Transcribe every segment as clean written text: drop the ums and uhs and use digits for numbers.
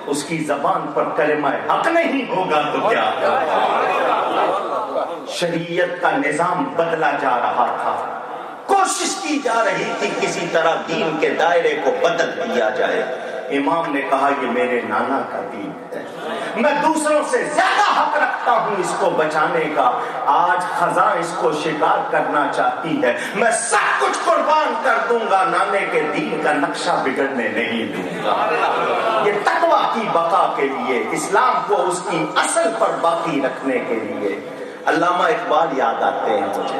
اس کی زبان پر کلمہ حق نہیں ہوگا تو کیا؟ شریعت کا نظام بدلا جا رہا تھا، کوشش کی جا رہی تھی کسی طرح دین کے دائرے کو بدل دیا جائے۔ امام نے کہا یہ میرے نانا کا دین ہے، میں دوسروں سے زیادہ حق رکھتا ہوں اس کو بچانے کا۔ آج خزاں اس کو شکار کرنا چاہتی ہے، میں سب کچھ قربان کر دوں گا، نانے کے دین کا نقشہ بگڑنے نہیں دوں گا۔ یہ تقویٰ کی بقا کے لیے، اسلام کو اس کی اصل پر باقی رکھنے کے لیے۔ علامہ اقبال یاد آتے ہیں مجھے،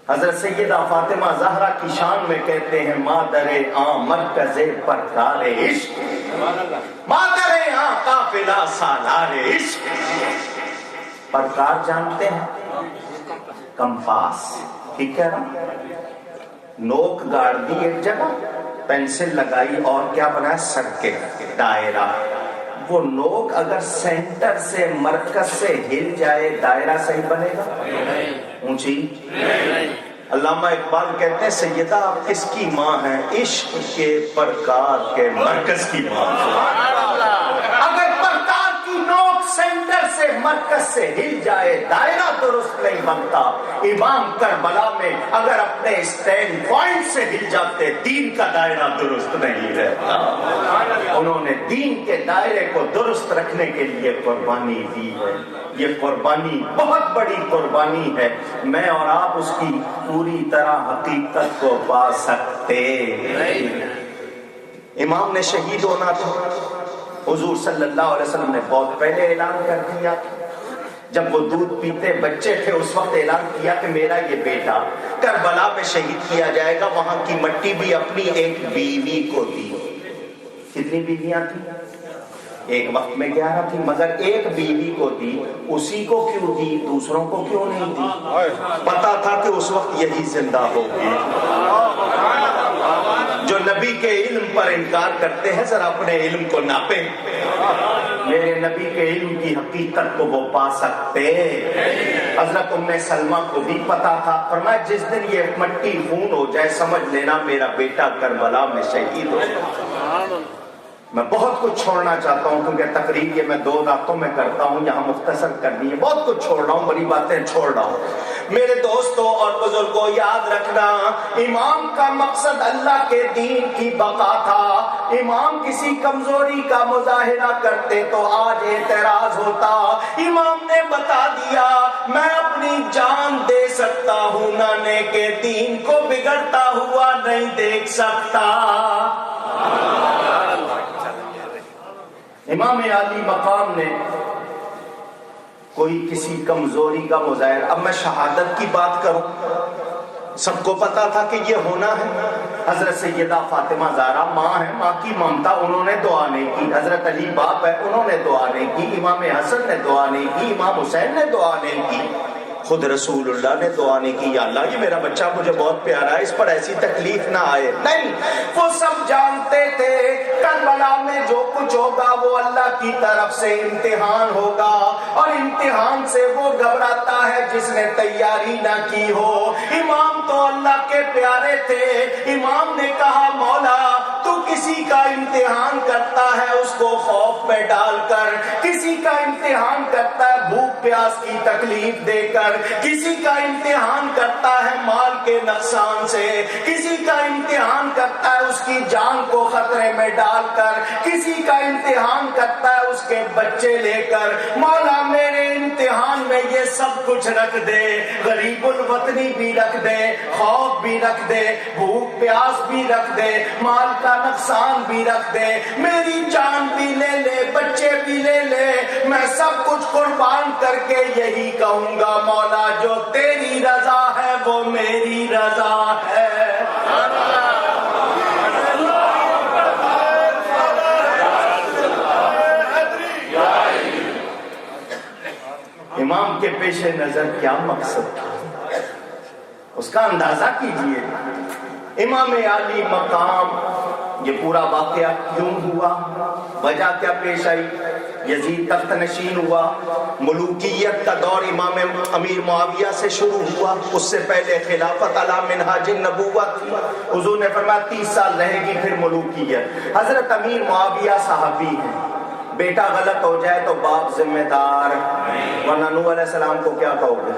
حضرت سیدہ فاطمہ زہرا کی شان میں کہتے ہیں مادر آں مرکز پرکار عشق، مادر آں قافلہ سالار عشق۔ پرکار جانتے ہیں؟ کمپاس، ٹھیک ہے نا؟ نوک گاڑ دی ایک جگہ، پینسل لگائی اور کیا بنایا؟ سرکل، دائرہ۔ وہ نوک اگر سینٹر سے مرکز سے ہل جائے دائرہ صحیح بنے گا؟ اونچی؟ علامہ اقبال کہتے ہیں سیدہ آپ کس کی ماں ہیں؟ عشق کے پرکار کے مرکز کی ماں۔ اگر پرکار کی نوک سینٹر سے مرکز سے ہل جائے دائرہ درست نہیں بنتا۔ امام کربلا میں اگر اپنے اسٹینڈ پوائنٹ سے ہل جاتے دین کا دائرہ درست نہیں رہتا۔ انہوں نے دین کے دائرے کو درست رکھنے کے لیے قربانی دی ہے۔ یہ قربانی بہت بڑی قربانی ہے، میں اور آپ اس کی پوری طرح حقیقت کو پا سکتے نہیں۔ امام نے شہید ہونا تھا، حضور صلی اللہ علیہ وسلم نے بہت پہلے اعلان کر دیا۔ جب وہ دودھ پیتے بچے تھے اس وقت اعلان کیا کہ میرا یہ بیٹا کربلا میں شہید کیا جائے گا۔ وہاں کی مٹی بھی اپنی ایک بیوی کو دی۔ کتنی بیویاں تھیں؟ ایک وقت میں 11 تھی، مگر ایک بیوی کو دی۔ اسی کو کیوں دی؟ دوسروں کو کیوں نہیں دی؟ پتا تھا کہ اس وقت یہی زندہ ہوگی۔ جو نبی کے علم پر انکار کرتے ہیں ذرا اپنے علم کو ناپیں، میرے نبی کے علم کی حقیقت کو وہ پا سکتے۔ حضرت ام سلمہ کو بھی پتا تھا، فرمایا جس دن یہ مٹی خون ہو جائے سمجھ لینا میرا بیٹا کربلا میں شہید ہو جائے۔ میں بہت کچھ چھوڑنا چاہتا ہوں کیونکہ تقریر یہ میں 2 راتوں میں کرتا ہوں، یہاں مختصر کرنی ہے، بہت کچھ چھوڑ رہا ہوں، بڑی باتیں چھوڑ رہا ہوں۔ میرے دوستوں اور بزرگوں یاد رکھنا، امام کا مقصد اللہ کے دین کی بقا تھا۔ امام کسی کمزوری کا مظاہرہ کرتے تو آج اعتراض ہوتا۔ امام نے بتا دیا میں اپنی جان دے سکتا ہوں، نانے کے دین کو بگڑتا ہوا نہیں دیکھ سکتا۔ امام عالی مقام نے کوئی کسی کمزوری کا مظاہرہ، اب میں شہادت کی بات کروں، سب کو پتا تھا کہ یہ ہونا ہے۔ حضرت سیدہ فاطمہ زہرا ماں ہے، ماں کی ممتا، انہوں نے دعا نہیں کی۔ حضرت علی باپ ہے، انہوں نے دعا نہیں کی۔ امام حسن نے دعا نہیں کی، امام حسین نے دعا نہیں کی، خود رسول اللہ نے دعا نہیں کی یا اللہ یہ میرا بچہ مجھے بہت پیارا ہے، اس پر ایسی تکلیف نہ آئے۔ نہیں، وہ سب جانتے تھے کربلا میں جو کچھ ہوگا وہ اللہ کی طرف سے امتحان ہوگا، اور امتحان سے وہ گھبراتا ہے جس نے تیاری نہ کی ہو۔ امام تو اللہ کے پیارے تھے، امام نے کہا مولا تو کسی کا امتحان کرتا ہے اس کو خوف میں ڈال کر، کسی کا امتحان کرتا ہے بھوک پیاس کی تکلیف دے کر، کسی کا امتحان کرتا ہے مال کے نقصان سے، کسی کا امتحان کرتا ہے اس کی جان کو خطرے میں ڈال کر، کسی کا امتحان کرتا ہے اس کے بچے لے کر۔ مولا میرے امتحان میں یہ سب کچھ رکھ دے، غریب الوطنی بھی رکھ دے، خوف بھی رکھ دے، بھوک پیاس بھی رکھ دے، مال کا نقصان بھی رکھ دے، میری جان بھی لے لے، بچے بھی لے لے، میں سب کچھ قربان کر کے یہی کہوں گا مولا جو تیری رضا ہے وہ میری رضا ہے۔ امام کے پیش نظر کیا مقصد تھا اس کا اندازہ کیجئے۔ امام عالی مقام یہ پورا واقعہ کیوں ہوا، وجہ کیا پیش آئی؟ یزید تخت نشین ہوا، ملوکیت کا دور امام امیر معاویہ سے شروع ہوا، اس سے پہلے خلافت علی منہاج النبوت تھی، حضور نے فرمایا 30 سال رہے گی پھر ملوکیت۔ حضرت امیر معاویہ صحابی ہیں، بیٹا غلط ہو جائے تو باپ ذمہ دار، ورنہ نوح علیہ السلام کو کیا کہو گے؟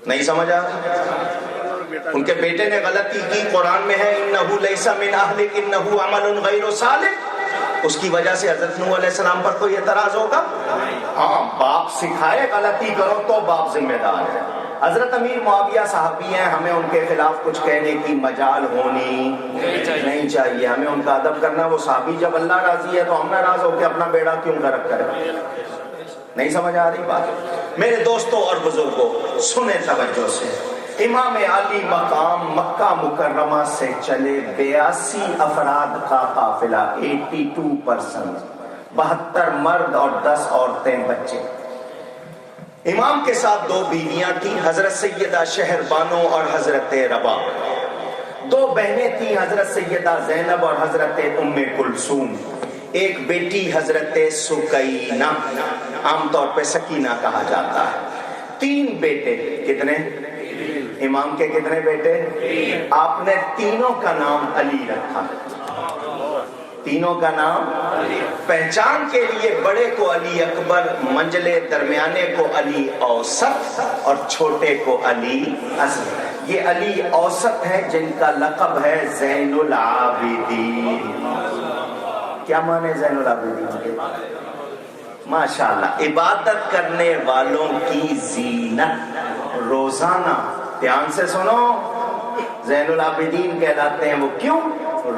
نہیں سمجھ آ رہا؟ ان کے بیٹے نے غلطی کی، قرآن میں ہے انہو لیس من اہلک انہو عمل غیر صالح، اس کی وجہ سے حضرت نوح علیہ السلام پر کوئی اعتراض ہوگا؟ ہاں، باپ سکھائے غلطی کرو تو باپ ذمہ دار ہے۔ حضرت امیر معاویہ صحابی ہیں، ہمیں ان کے خلاف کچھ کہنے کی مجال ہونی نہیں چاہیے، ہمیں ان کا ادب کرنا۔ وہ صحابی جب اللہ راضی ہے تو ہم ناراض ہو کے اپنا بیڑا کیوں غرق کریں؟ نہیں سمجھ آ رہی بات؟ میرے دوستوں اور بزرگوں سنیں توجہ سے، امام علی مقام مکہ مکرمہ سے چلے 82 افراد کا قافلہ، 82%، 72 مرد اور 10 عورتیں بچے۔ امام کے ساتھ 2 بیویاں تھیں، حضرت سیدہ شہر بانو اور حضرت ربا، 2 بہنیں تھیں، حضرت سیدہ زینب اور حضرت ام کلثوم، ایک بیٹی حضرت سکینہ، عام طور پہ سکینہ کہا جاتا ہے، 3 بیٹے۔ کتنے؟ امام کے کتنے بیٹے؟ آپ نے تینوں کا نام علی رکھا، تینوں کا نام پہچان کے لیے، بڑے کو علی اکبر، منجلے درمیانے کو علی اوسط اور چھوٹے کو علی اصغر۔ یہ علی اوسط ہے جن کا لقب ہے زین العابدین۔ کیا مانے زین العابدین کے؟ ماشاءاللہ، عبادت کرنے والوں کی زینت، روزانہ دھیان سے سنو، زین العابدین کہلاتے ہیں وہ کیوں؟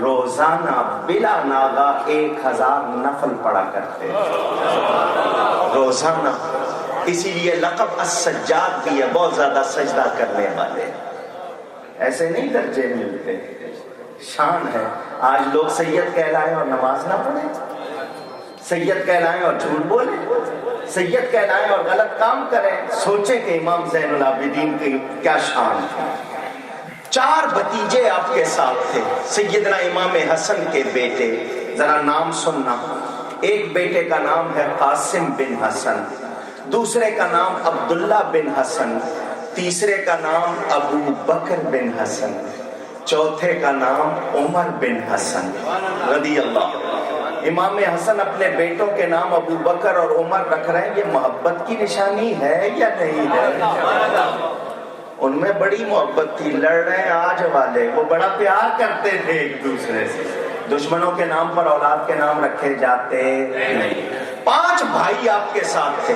روزانہ بلا ناغہ 1000 نفل پڑا کرتے روزانہ، اسی لیے لقب السجاد بھی ہے، بہت زیادہ سجدہ کرنے والے۔ ایسے نہیں درجے ملتے، شان ہے۔ آج لوگ سید کہلائیں اور نماز نہ پڑھیں، سید کہلائیں اور جھوٹ بولیں، سید کہلائیں اور غلط کام کریں۔ سوچیں کہ امام زین العابدین کی کیا شان تھی۔ 4 بھتیجے آپ کے ساتھ تھے، سیدنا امام حسن کے بیٹے، ذرا نام سننا۔ ایک بیٹے کا نام ہے قاسم بن حسن، دوسرے کا نام عبداللہ بن حسن، تیسرے کا نام ابو بکر بن حسن، چوتھے کا نام عمر بن حسن رضی اللہ۔ امام حسن اپنے بیٹوں کے نام ابو بکر اور عمر رکھ رہے ہیں، یہ محبت کی نشانی ہے یا نہیں ہے؟ ان میں بڑی محبت تھی، لڑ رہے ہیں آج والے، وہ بڑا پیار کرتے تھے ایک دوسرے سے۔ دشمنوں کے نام پر اولاد کے نام رکھے جاتے نہیں۔ 5 بھائی آپ کے ساتھ تھے،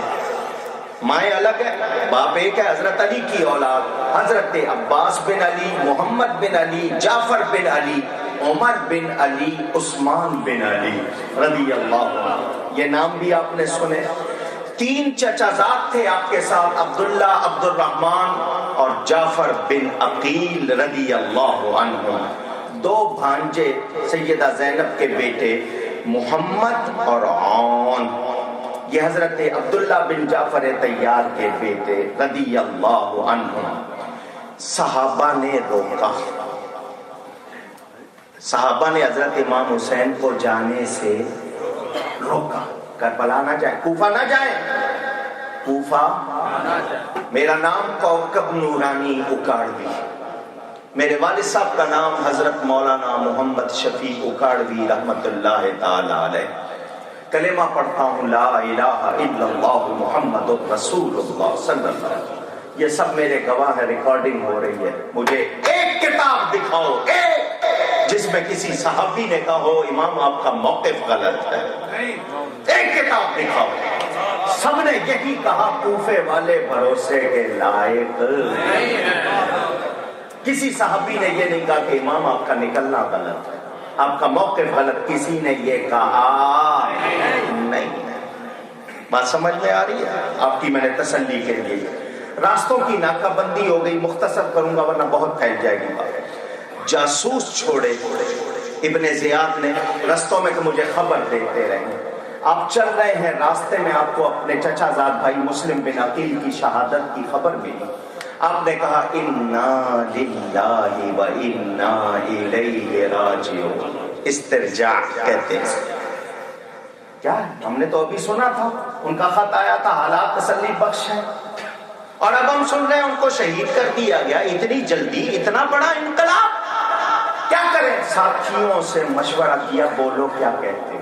مائیں الگ ہے، باپ ایک ہے، حضرت علی کی اولاد، حضرت عباس بن علی، محمد بن علی، جعفر بن علی، عمر بن علی، عثمان بن علی رضی اللہ عنہ۔ یہ نام بھی آپ نے سنے۔ 3 چچازاد تھے آپ کے ساتھ، عبداللہ، عبد الرحمن اور جعفر بن عقیل رضی اللہ عنہ۔ 2 بھانجے سیدہ زینب کے بیٹے محمد اور عون، یہ حضرت عبداللہ بن جعفر طیار کے بیٹے رضی اللہ عنہ۔ صحابہ نے روکا، صحابہ نے حضرت امام حسین کو جانے سے روکا، کربلا نہ جائیں، کوفہ نہ جائیں، کوفہ۔ میرا نام کوکب نورانی اکاڑوی، میرے والد صاحب کا نام حضرت مولانا محمد شفیع اکاڑوی رحمت اللہ تعالی علیہ۔ کلمہ پڑھتا ہوں لا الہ الا اللہ محمد رسول اللہ صلی اللہ علیہ وسلم، یہ سب میرے گواہ ہے، ریکارڈنگ ہو رہی ہے۔ مجھے ایک کتاب دکھاؤ، ایک جس میں کسی صحابی نے کہا ہو امام آپ کا موقف غلط ہے، ایک کتاب دکھاؤ۔ سب نے یہی کہا کوفے والے بھروسے کے لائق نہیں ہے۔ کسی صحابی نے یہ نہیں کہا کہ امام آپ کا نکلنا غلط ہے، آپ کا موقف غلط، کسی نے یہ کہا نہیں۔ بات سمجھ میں آ رہی ہے؟ آپ کی میں نے تسلی کے لیے راستوں کی ناکہ بندی ہو گئی، مختصر کروں گا ورنہ بہت پھیل جائے گی بات۔ جاسوس چھوڑے ابن زیاد نے رستوں میں کہ مجھے خبر دیتے رہے، آپ چل رہے ہیں راستے میں آپ کو اپنے چچا زاد بھائی مسلم بن عقیل کی شہادت کی خبر ملی، آپ نے کہا انا للہ و انا الیہ راجعون، استرجاع کہتے ہیں. کیا ہے؟ ہم نے تو ابھی سنا تھا ان کا خط آیا تھا حالات تسلی بخش ہیں، اور اب ہم سن رہے ہیں ان کو شہید کر دیا گیا. اتنی جلدی اتنا بڑا انقلاب، کیا کریں؟ ساتھیوں سے مشورہ کیا، بولو کیا کہتے ہیں.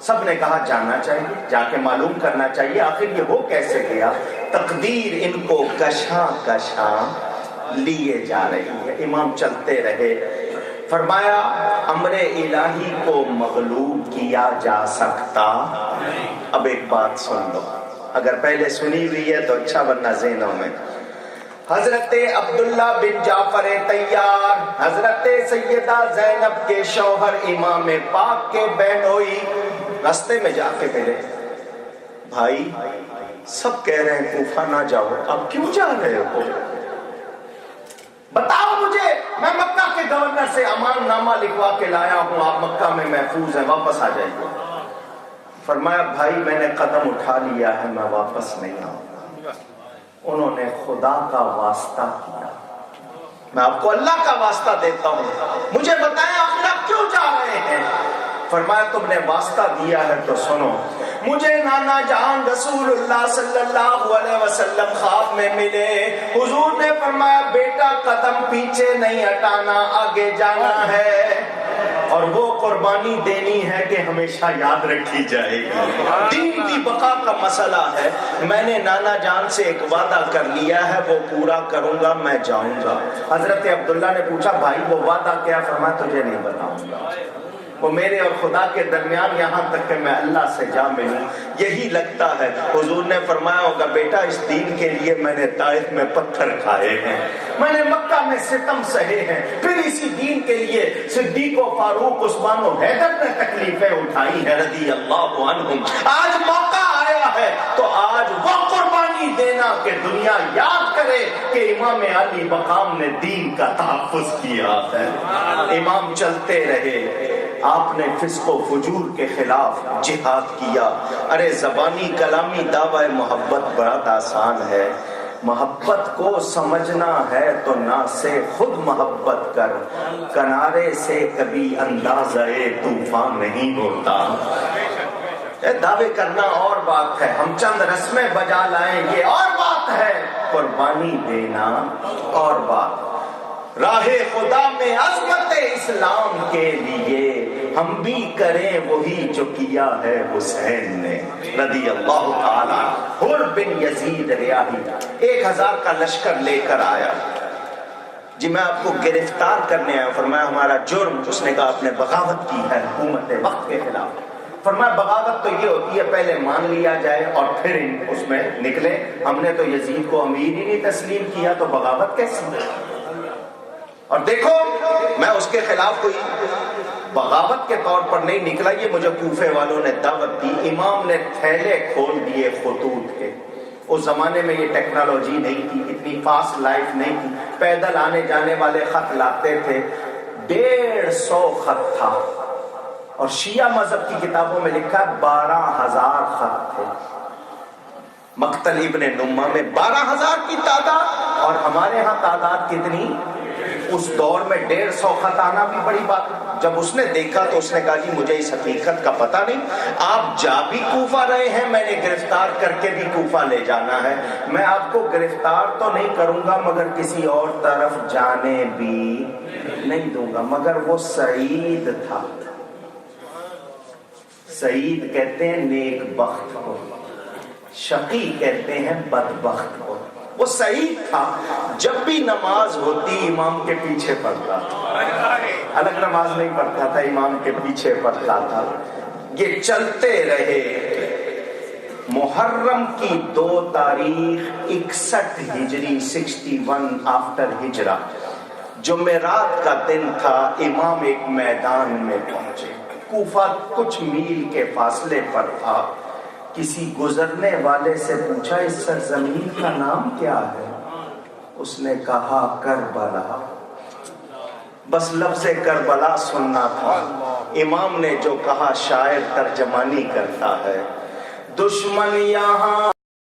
سب نے کہا جاننا چاہیے، جا کے معلوم کرنا چاہیے آخر یہ ہو کیسے گیا. تقدیر ان کو کشاں کشاں لیے جا رہی ہے. امام چلتے رہے. فرمایا امر الہی کو مغلوب کیا جا سکتا. اب ایک بات سن لو، اگر پہلے سنی ہوئی ہے تو اچھا، ورنہ ذہنوں میں. حضرت عبداللہ بن جعفر طیار، حضرت سیدہ زینب کے شوہر امام پاک کے بہنوئی، راستے میں جا کے ملے. بھائی سب کہہ رہے ہیں کوفہ نہ جاؤ، اب کیوں جا رہے ہو؟ بتاؤ مجھے، میں مکہ کے گورنر سے امان نامہ لکھوا کے لایا ہوں، آپ مکہ میں محفوظ ہیں، واپس آ جائیے. فرمایا بھائی میں نے قدم اٹھا لیا ہے، میں واپس نہیں آؤں. انہوں نے خدا کا واسطہ کیا. میں آپ کو اللہ کا واسطہ دیتا ہوں، مجھے بتائیں آپ کیوں جا رہے ہیں؟ فرمایا تم نے واسطہ دیا ہے تو سنو. مجھے نانا جان رسول اللہ صلی اللہ علیہ وسلم خواب میں ملے. حضور نے فرمایا بیٹا قدم پیچھے نہیں ہٹانا، آگے جانا ہے، اور وہ قربانی دینی ہے کہ ہمیشہ یاد رکھی جائے گی. دین کی بقا کا مسئلہ ہے. میں نے نانا جان سے ایک وعدہ کر لیا ہے، وہ پورا کروں گا، میں جاؤں گا. حضرت عبداللہ نے پوچھا بھائی وہ وعدہ کیا؟ فرمایا تجھے نہیں بتاؤں گا، وہ میرے اور خدا کے درمیان، یہاں تک کہ میں اللہ سے جا ملوں. یہی لگتا ہے. حضور نے فرمایا ہوگا بیٹا اس دین کے لیے میں نے طائف میں پتھر کھائے ہیں، میں نے مکہ میں ستم سہے ہیں، پھر اسی دین کے لیے صدیق و فاروق عثمان و حیدر نے تکلیفیں اٹھائی ہیں رضی اللہ عنہم. آج موقع آیا ہے تو آج وہ قربانی دینا کہ دنیا یاد کرے کہ امام علی مقام نے دین کا تحفظ کیا ہے. امام چلتے رہے. آپ نے فسق و فجور کے خلاف جہاد کیا. ارے زبانی کلامی دعوی محبت بہت آسان ہے. محبت کو سمجھنا ہے تو نہ سے خود محبت کر، کنارے سے کبھی اندازہ طوفان نہیں ہوتا. دعوے کرنا اور بات ہے، ہم چند رسمیں بجا لائیں یہ اور بات ہے، قربانی دینا اور بات. راہ خدا میں عظمت اسلام کے لیے ہم بھی کریں وہی جو کیا ہے حسین نے رضی اللہ تعالی. حر بن یزید ریاحی 1000 کا لشکر لے کر آیا. جی میں آپ کو گرفتار کرنے آیا. فرمایا ہمارا جرم. اس نے کہا آپ نے بغاوت کی ہے حکومت وقت کے خلاف. فرمایا بغاوت تو یہ ہوتی ہے پہلے مان لیا جائے اور پھر اس میں نکلے. ہم نے تو یزید کو امیر ہی نہیں تسلیم کیا تو بغاوت کیسی؟ اور دیکھو میں اس کے خلاف کوئی بغاوت کے طور پر نہیں نکلا، یہ مجھے کوفے والوں نے دعوت دی. امام نے تھیلے کھول دیے خطوط کے. اس زمانے میں یہ ٹیکنالوجی نہیں تھی، اتنی فاسٹ لائف نہیں تھی. پیدل آنے جانے والے خط لاتے تھے. 150 خط تھا، اور شیعہ مذہب کی کتابوں میں لکھا 12,000 خط تھے. مقتل ابن نمہ میں 12,000 کی تعداد، اور ہمارے ہاں تعداد کتنی؟ اس دور میں 150 خط آنا بھی بڑی بات. جب اس نے دیکھا تو اس نے کہا جی مجھے اس حقیقت کا پتہ نہیں، آپ جا بھی کوفہ رہے ہیں، میں نے گرفتار کر کے بھی کوفہ لے جانا ہے. میں آپ کو گرفتار تو نہیں کروں گا مگر کسی اور طرف جانے بھی نہیں دوں گا. مگر وہ سعید تھا. سعید کہتے ہیں نیک بخت کو، شقی کہتے ہیں بدبخت کو. وہ سعید تھا. جب بھی نماز ہوتی امام کے پیچھے پڑھتا تھا، الگ نماز نہیں پڑھتا تھا، امام کے پیچھے پڑھتا تھا. یہ چلتے رہے. محرم کی 2 تاریخ 61 ہجری 61 آفٹر ہجرہ جمعرات کا دن تھا. امام ایک میدان میں پہنچے. کوفہ کچھ میل کے فاصلے پر تھا. کسی گزرنے والے سے پوچھا اس سرزمین کا نام کیا ہے؟ اس نے کہا کربلا. بس لفظ کربلا سننا تھا. امام نے جو کہا شاعر ترجمانی کرتا ہے. دشمن یہاں